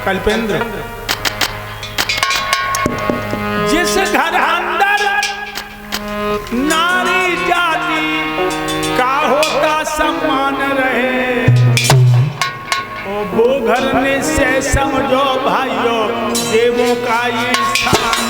कल्पेंद्र, जिस घर अंदर नारी जाति का होता सम्मान रहे, वो घर में से समझो भाइयों देवों का ये स्थान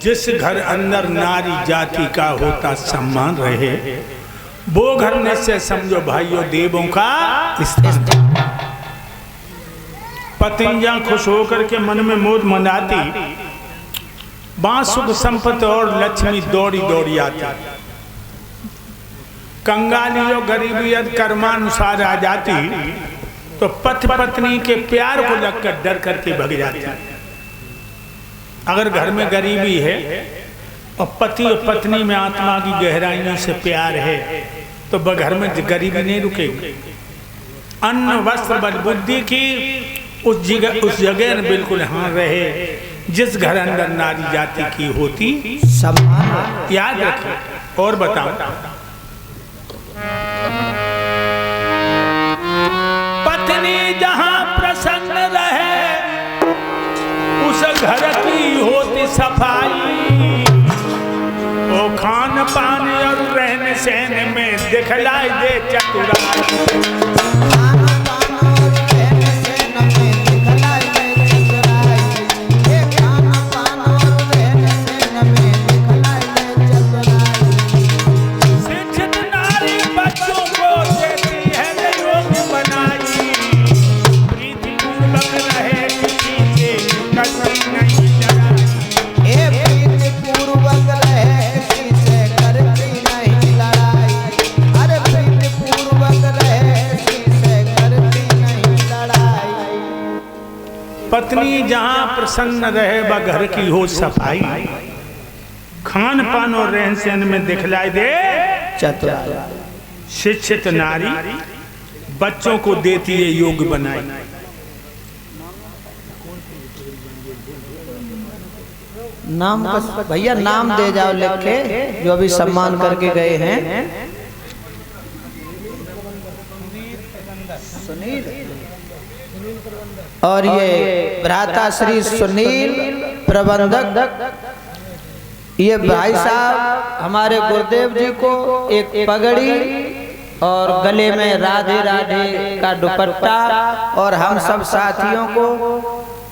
जिस घर अंदर नारी जाति का होता सम्मान रहे, वो घर में से समझो भाइयों देवों का स्थान। पत्नियां खुश होकर के मन में मोद मनाती, वहां सुख संपत्ति और लक्ष्मी दौड़ी दौड़ी आती। कंगालियों गरीबी कर्मानुसार आ जाती, तो पति पत्नी के प्यार को लगकर डर करके भग जाती। अगर घर में गरीबी है और पति और पत्नी में आत्मा की गहराइयों से प्यार है, तो घर में गरीबी नहीं रुकेगी। अन्न वस्त्र बल बुद्धि की उस जगह बिल्कुल हाँ रहे, जिस घर अंदर नारी जाति की होती सम्मान। याद रखिए। और बताओ, पत्नी जहां प्रसन्न रहे उस घर की होती सफाई, वो खान पान और रहन सहन में दिखलाई दे चतुराई। पत्नी जहां प्रसन्न रहे व घर की हो सफाई, खान पान और रहन सहन में दिखलाई दे चतुराई। शिक्षित नारी बच्चों को देती है योग्य बनाई। नाम भैया नाम दे जाओ लिख के, जो अभी सम्मान करके गए हैं। सुनील और ये भ्राता श्री सुनील प्रबंधक, ये भाई साहब हमारे गुरुदेव जी को एक पगड़ी और गले में राधे राधे का दुपट्टा, और हम सब साथियों को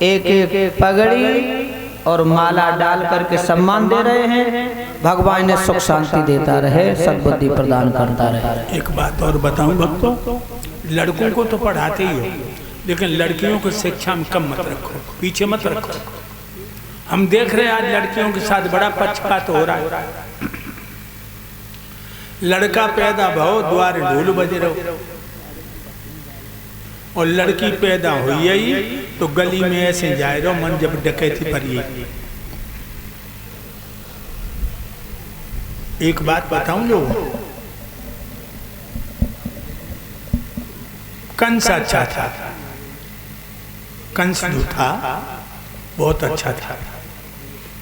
एक एक पगड़ी और माला डाल करके सम्मान दे रहे हैं। भगवान ने सुख शांति देता रहे, सद्बुद्धि प्रदान करता रहे। एक बात और बताऊं भक्तों, लड़कों को तो पढ़ाते ही हो, लेकिन लड़कियों को शिक्षा में कम मत रखो, पीछे मत रखो। हम देख रहे हैं आज लड़कियों के साथ बड़ा पक्षपात हो रहा है। लड़का पैदा भो द्वार ढोल बज रहो, और लड़की पैदा हुई ही तो गली में ऐसे जाए रहो मन जब डकैती पर। एक बात बताऊं, जो कंस अच्छा था, कंस जो था बहुत अच्छा था।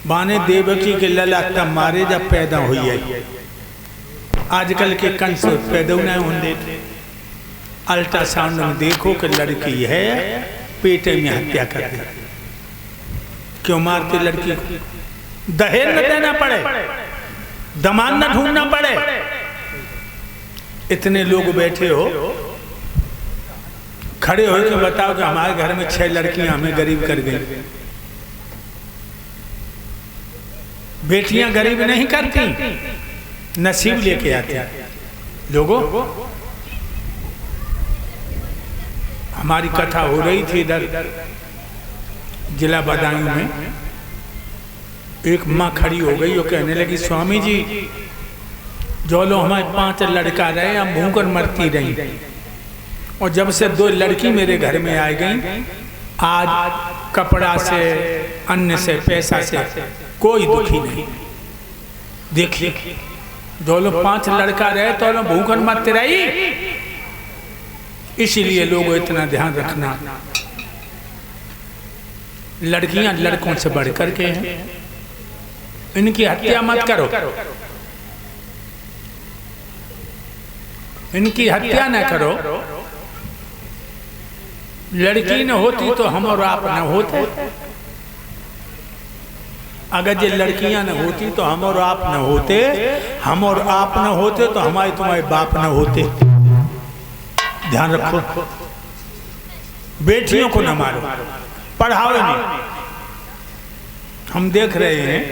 बाने देवकी के लला तब मारे जब पैदा हुई है। आजकल के कंस पैदा नहीं होंगे। अल्ट्रासाउंड में देखो कि लड़की है, पेटे में हत्या कर दे। क्यों मारते लड़की को? दहेज न देना पड़े, दमान न ढूंढना पड़े। इतने लोग बैठे हो, खड़े हो के बताओ कि हमारे घर में 6 लड़कियां हमें गरीब कर गई। बेटियां गरीब नहीं करती, नसीब लेके आती। लोगों, हमारी कथा हो रही थी इधर जिला बदायूं में। एक माँ खड़ी हो गई और कहने लगी, स्वामी जी जो लो हमारे 5 लड़का रहे, हम भूखकर मरती रही, और जब से 2 लड़की मेरे घर में आ गई, आज कपड़ा से, अन्न से, पैसा से कोई दुखी नहीं। देखिए जो लोग 5 लड़का रहे तो लोग भूखकर मरते रही। इसीलिए लोगों इतना ध्यान रखना, लड़कियां लड़कों से बढ़ करके हैं, इनकी हत्या मत करो, इनकी हत्या न करो। लड़की न होती तो हम और आप न होते, अगर ये लड़कियां न होती तो हम और आप न होते, हम और आप न होते तो हमारे तुम्हारे बाप न होते। ध्यान रखो, बेटियों को न मारो, पढ़ाओ नहीं। हम देख रहे हैं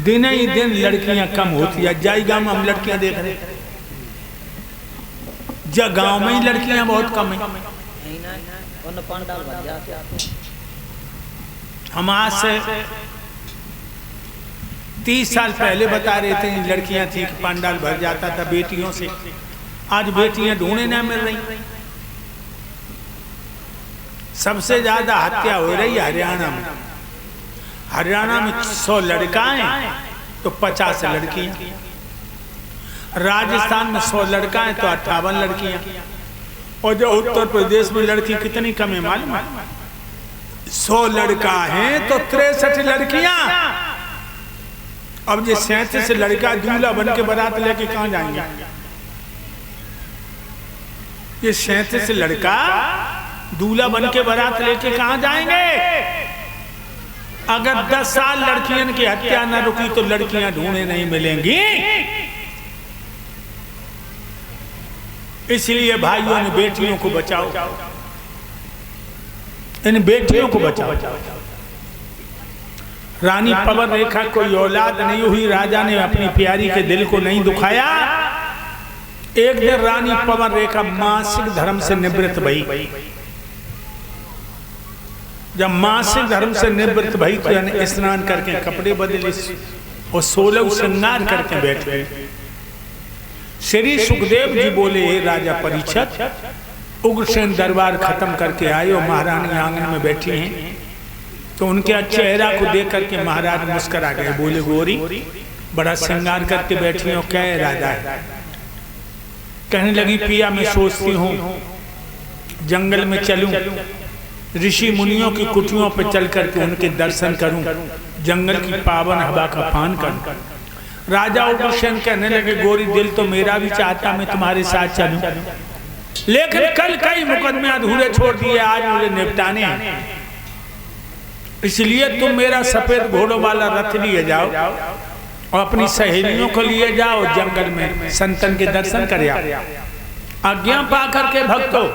दिन ही दिन लड़कियां कम होती है। जाएगा में हम लड़कियां देख रहे हैं, गांव में ही लड़कियां बहुत कम है। हम आज से 30 साल पहले बता रहे थे लड़कियां थी कि पंडाल भर जाता था बेटियों से। आज बेटियां ढूंढने ना मिल रही। सबसे ज्यादा हत्या हो रही है हरियाणा में। हरियाणा में 100 लड़काएं तो 50 लड़कियां। राजस्थान में 100 लड़काएं तो 58 लड़कियां। और जो उत्तर प्रदेश में लड़की कितनी कम है मालूम है? 100 लड़का हैं तो 63 लड़कियां। अब ये 37 लड़का दूल्हा बन के बारात लेके कहां जाएंगे? ये 37 लड़का दूल्हा बन के बारात लेके कहां जाएंगे? अगर 10 साल लड़कियों की हत्या न रुकी तो लड़कियां ढूंढे नहीं मिलेंगी। इसलिए भाइयों ने बेटियों को बचाओ, इन बेटियों को बचाओ। रानी पवन रेखा कोई औलाद नहीं हुई, राजा ने अपनी प्यारी के दिल को नहीं दुखाया। एक दिन रानी पवन रेखा मासिक धर्म से निवृत्त भई। जब मासिक धर्म से निवृत्त भई तो स्नान करके कपड़े बदले और 16 श्रृंगार करके बैठ गए। श्री सुखदेव जी बोले, हे राजा परीक्षित, उग्रसेन दरबार खत्म करके आए और महारानी आंगन में बैठी हैं। तो उनके चेहरा को देख करके महाराज मुस्कुरा गए। बोले, गोरी बड़ा श्रृंगार करके बैठी हो, क्या इरादा है? कहने लगी, पिया मैं सोचती हूँ जंगल में चलूं, ऋषि मुनियों की कुटियों पर चल करके उनके दर्शन करूं, जंगल की पावन हवा का पान करूं। राजा उग्रसेन कहने लगे, गोरी दिल तो मेरा भी चाहता मैं तुम्हारे साथ चलूं, लेकिन कल कई मुकदमे अधूरे छोड़ दिए, आज मुझे निपटाने हैं। इसलिए तुम मेरा सफेद घोड़ों वाला रथ लिए जाओ और अपनी सहेलियों को लिए जाओ, जंगल में संतन के दर्शन कर आओ। आज्ञा पा करके भक्तों